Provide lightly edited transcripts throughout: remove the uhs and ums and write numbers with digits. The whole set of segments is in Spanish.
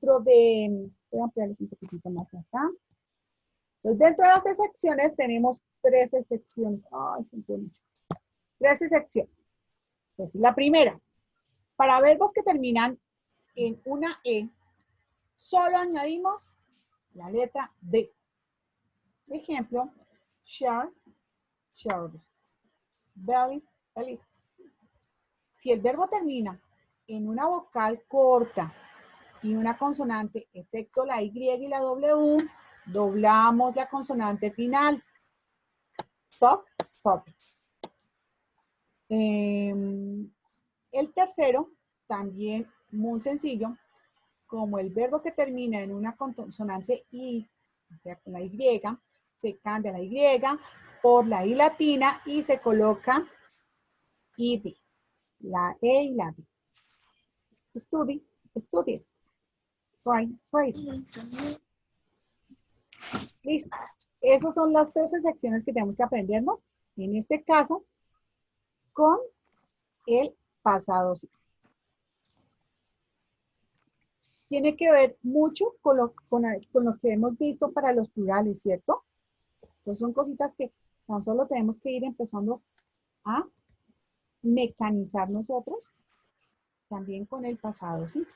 dentro de, voy a ampliarles un poquitito más acá. Entonces, dentro de las secciones tenemos 13 secciones. Ay, siento mucho. 13 secciones. Entonces, la primera, para verbos que terminan en una E, solo añadimos la letra D. Por ejemplo, share, shared, belly, belly. Si el verbo termina en una vocal corta y una consonante, excepto la Y y la W, doblamos la consonante final. Sock, sock. El tercero, también muy sencillo, como el verbo que termina en una consonante I, o sea, con la Y, se cambia la Y por la I latina y se coloca ID, la E y la D. Study, studies. Right, right. Listo. Esas son las 13 secciones que tenemos que aprendernos, en este caso, con el pasado simple. Tiene que ver mucho con lo que hemos visto para los plurales, ¿cierto? Entonces son cositas que tan solo tenemos que ir empezando a mecanizar nosotros, también con el pasado, ¿sí?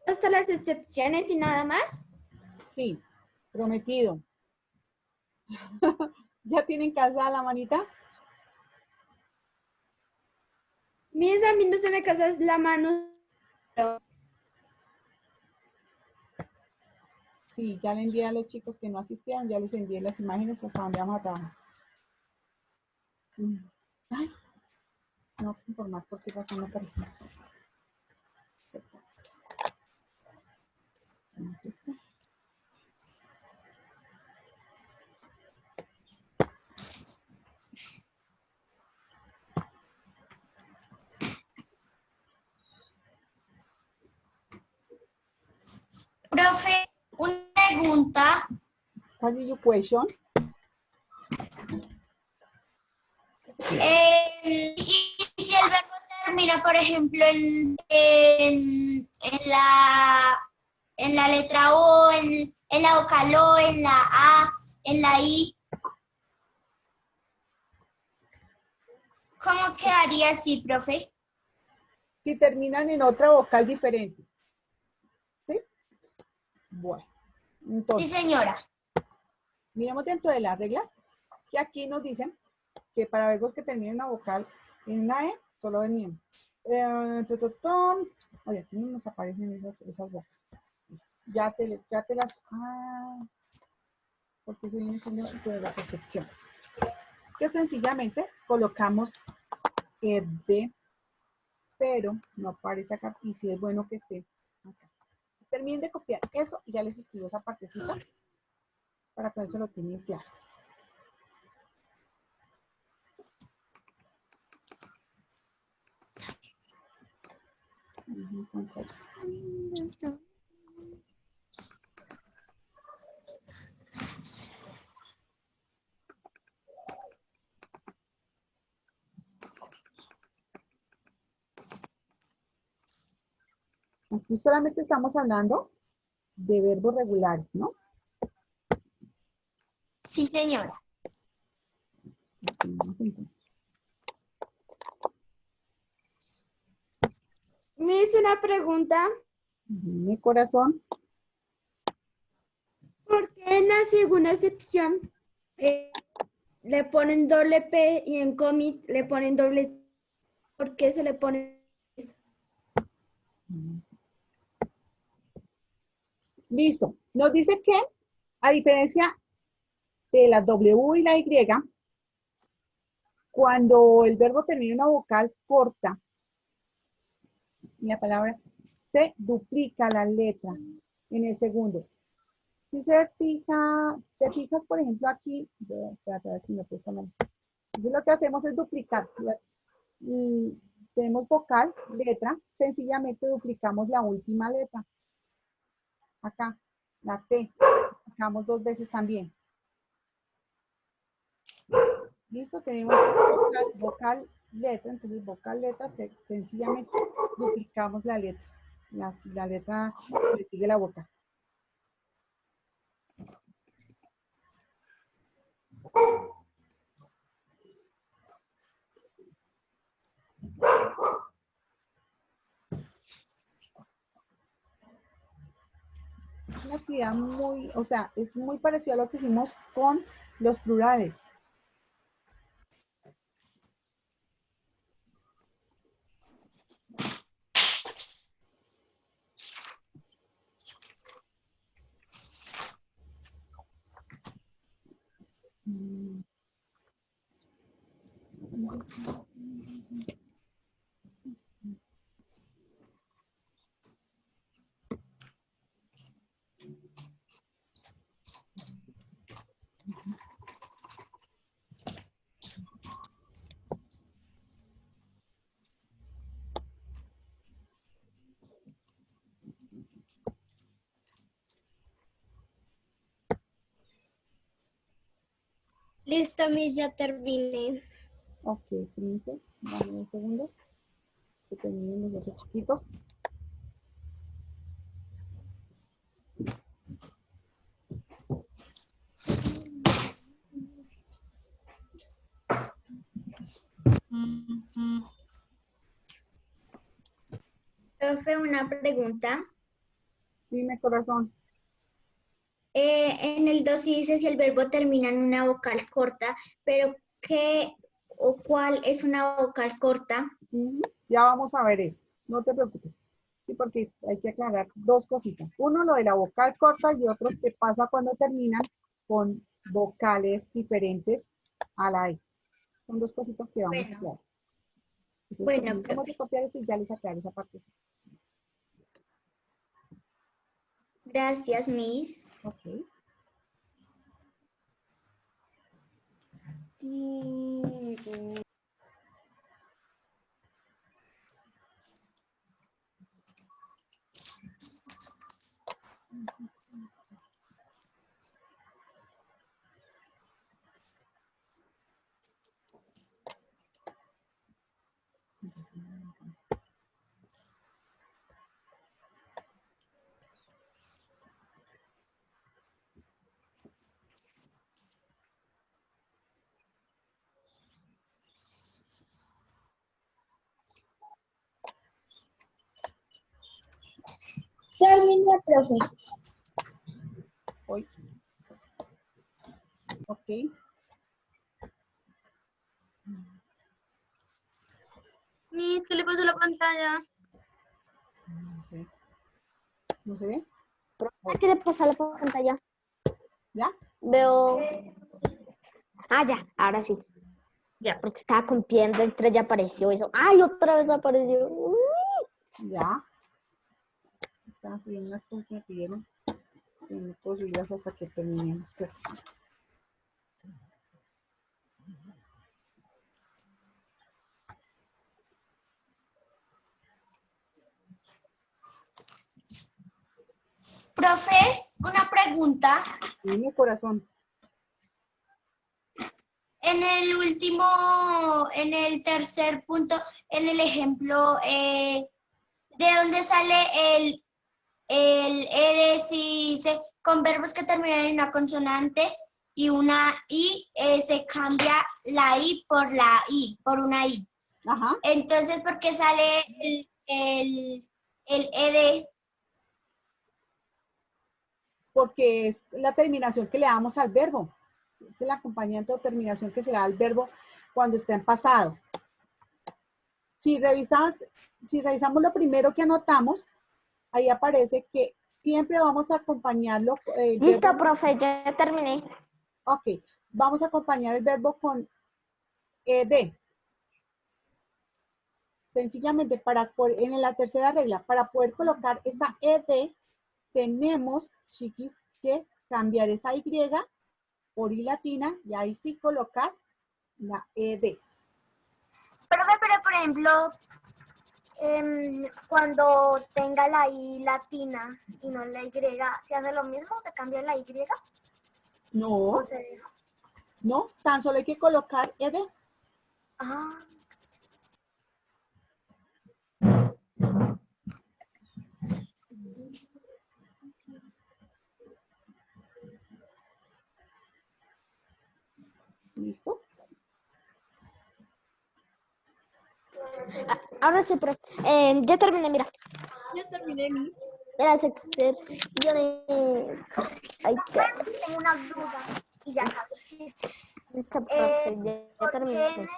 ¿Hasta las excepciones y nada más? Sí, prometido. ¿Ya tienen casada la manita? Mis a mí no se me casa la mano. Sí, ya le envié a los chicos que no asistieron, ya les envié las imágenes hasta donde vamos a trabajar. Ay, no, por más porque razón no apareció. Profe, una pregunta. What is your question? Y si el verbo termina, por ejemplo, en la letra O, en la vocal O, en la A, en la I, ¿cómo quedaría así, profe? Si terminan en otra vocal diferente. ¿Sí? Bueno, Sí, entonces, señora. miremos dentro de las reglas, que aquí nos dicen que para verbos que terminen una vocal en una E, solo venían. Oye, aquí no nos aparecen esas vocales. Ya te las... porque eso viene siendo de las excepciones. Que sencillamente colocamos de, pero no aparece acá. Y sí es bueno que esté acá. Terminen de copiar eso y ya les escribo esa partecita para que eso lo tengan claro. Aquí solamente estamos hablando de verbos regulares, ¿no? Sí, señora. Me hizo una pregunta. Mi corazón. ¿Por qué en la segunda excepción le ponen doble P y en commit le ponen doble T? ¿Por qué se le pone eso? Listo. Nos dice que, a diferencia de la W y la Y, cuando el verbo termina en una vocal corta, la palabra se duplica la letra en el segundo. Si te fijas, por ejemplo, aquí, espérate a ver si me puse mal. Entonces lo que hacemos es duplicar. Tenemos vocal, letra, sencillamente duplicamos la última letra. Acá, la T, duplicamos 2 veces también. Listo, tenemos vocal, letra, entonces vocal, letra, sencillamente duplicamos la letra. La letra que sigue la boca. Es una actividad muy, o sea, es muy parecido a lo que hicimos con los plurales. Listo, Miss, ya terminé. Ok, Prince, dame un segundo. Que terminen los otros chiquitos. Profe, una pregunta. Dime, corazón. En el 2 sí dice si el verbo termina en una vocal corta, pero ¿qué o cuál es una vocal corta? Ya vamos a ver eso. No te preocupes. Sí, porque hay que aclarar dos cositas. Uno, lo de la vocal corta y otro, qué pasa cuando terminan con vocales diferentes a la E. Son dos cositas que vamos a aclarar. Entonces, terminamos de copiar eso y ya les aclaro esa parte. Gracias, Miss. Ok. Termina, profe. Hoy. Ok. Miss, ¿qué le pasó a la pantalla? No sé. ¿No se ve? ¿Qué le pasa a la pantalla? ¿Ya? Veo... Ah, ya, ahora sí. Ya. Porque estaba cumpliendo, entre ya apareció eso. ¡Ay, otra vez apareció! Uy. Ya. Están subiendo unas cosas que me pidieron. Que no puedo subirlas hasta que terminemos clase. Profe, una pregunta. Dime, corazón. En el último, en el tercer punto, en el ejemplo, ¿de dónde sale el ED si dice con verbos que terminan en una consonante y una I, se cambia la I por la I, por una I? Ajá. Entonces, ¿por qué sale el ED? Porque es la terminación que le damos al verbo. Es el acompañante o terminación que se le da al verbo cuando está en pasado. Si revisamos lo primero que anotamos, ahí aparece que siempre vamos a acompañarlo. Listo, profe, ya terminé. Ok, vamos a acompañar el verbo con ed. Sencillamente, en la tercera regla, para poder colocar esa ed, tenemos, chiquis, que cambiar esa y por i latina y ahí sí colocar la ed. Profe, pero por ejemplo, cuando tenga la I latina y no la Y, ¿se hace lo mismo? ¿Se cambia la Y? No, ¿O se deja? no, tan solo hay que colocar ed. Ah, ¿Listo? Ahora sí, profe. Ya terminé, mira. Yo terminé mis. Las excepciones. Ahí está. tengo una duda y ya sabes. Listo, profe, ya ¿Por qué terminé. en el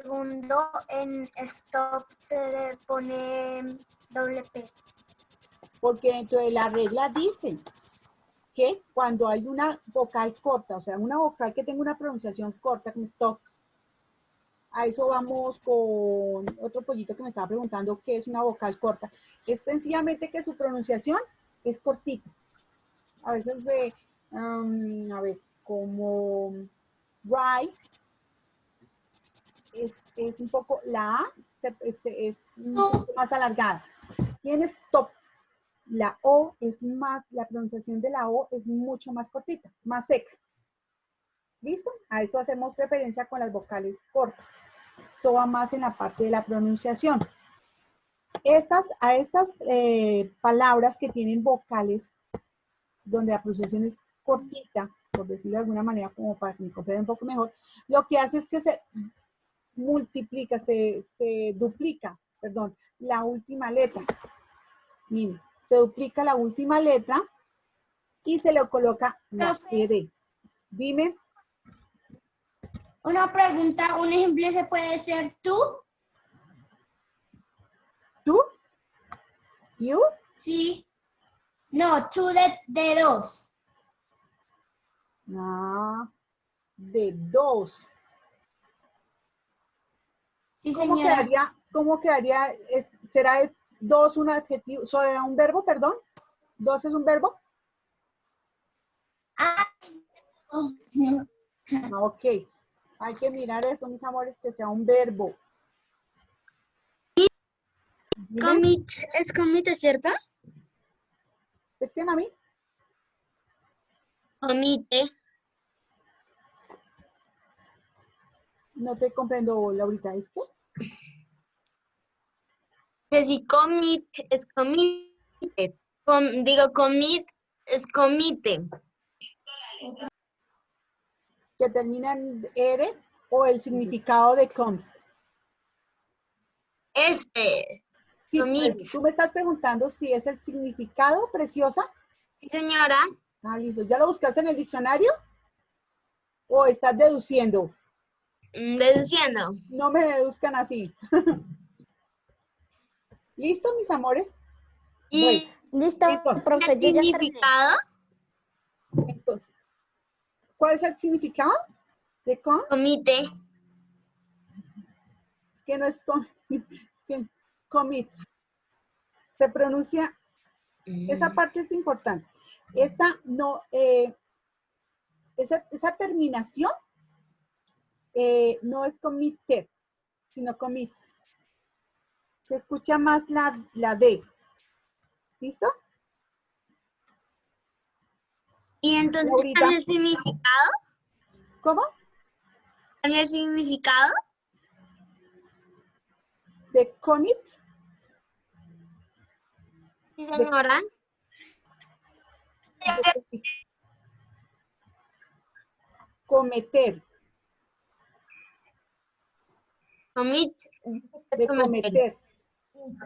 segundo, en stop, se le pone doble P? Porque dentro de la regla dice que cuando hay una vocal corta, o sea, una vocal que tenga una pronunciación corta, como stop, a eso vamos con otro pollito que me estaba preguntando qué es una vocal corta. Es sencillamente que su pronunciación es cortita. A veces a ver, como right, es un poco, la A es un poco más alargada. Tienes stop. La O es más, la pronunciación de la O es mucho más cortita, más seca. ¿Listo? A eso hacemos referencia con las vocales cortas. Eso va más en la parte de la pronunciación. A estas palabras que tienen vocales, donde la pronunciación es cortita, por decirlo de alguna manera, como para que me comprendan un poco mejor, lo que hace es que se multiplica, se duplica, perdón, la última letra. Miren, se duplica la última letra y se le coloca la ed. Dime. Una pregunta, un ejemplo se puede ser tú. ¿Tú? ¿You? Sí. No, tú de dos. Ah, de dos. Sí, ¿Cómo señora. quedaría? ¿Cómo quedaría? ¿Será de dos un adjetivo? ¿Será un verbo, perdón? ¿Dos es un verbo? Ah, no. Ah, ok. Hay que mirar eso, mis amores, que sea un verbo. Dime. Commit, es commit, ¿cierto? ¿Es que, mami? Comite. No te comprendo, Laurita. ¿Es que? Que si commit es committed. Digo, commit es comite. ¿Que termina en ere o el significado de con? Sí, Commit. pues, tú me estás preguntando si es el significado, preciosa. Sí, señora. Ah, listo. ¿Ya lo buscaste en el diccionario? ¿O estás deduciendo? Deduciendo. No me deduzcan así. ¿Listo, mis amores? Bueno, Y Listo, entonces, profe, el yo ya terminé. significado, entonces, ¿cuál es el significado de con? comite. Es que no es con, es que commit. Se pronuncia, esa parte es importante. Esa no, esa terminación no es committed, sino commit. Se escucha más la D. ¿Listo? Y entonces Laurita, cambia el significado. ¿cómo? Cambia el significado. De commit. Sí, señora. De cometer. Commit es De cometer. cometer.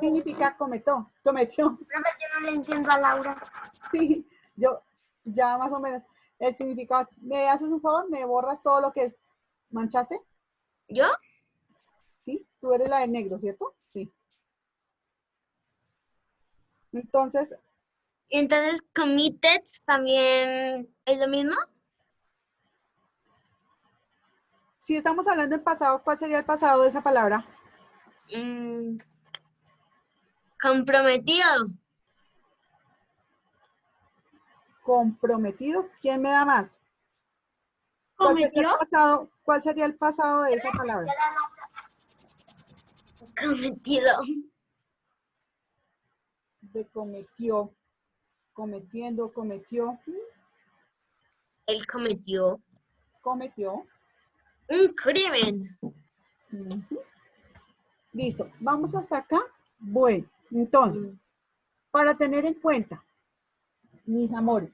Significa cometió. Profe, yo no le entiendo a Laura. Sí, yo ya más o menos. El significado. ¿Me haces un favor? ¿Me borras todo lo que manchaste? ¿Yo? Sí, tú eres la de negro, ¿cierto? Sí. Entonces, Entonces, committed también es lo mismo. Si estamos hablando en pasado, ¿cuál sería el pasado de esa palabra? Comprometido. Comprometido. ¿Quién me da más? ¿Cuál sería el ¿Cometió? pasado, cuál sería el pasado de esa palabra? Cometido. De cometió, cometiendo, cometió, Él cometió cometió. un crimen. Ujú. Listo, vamos hasta acá. Bueno, entonces, para tener en cuenta, mis amores,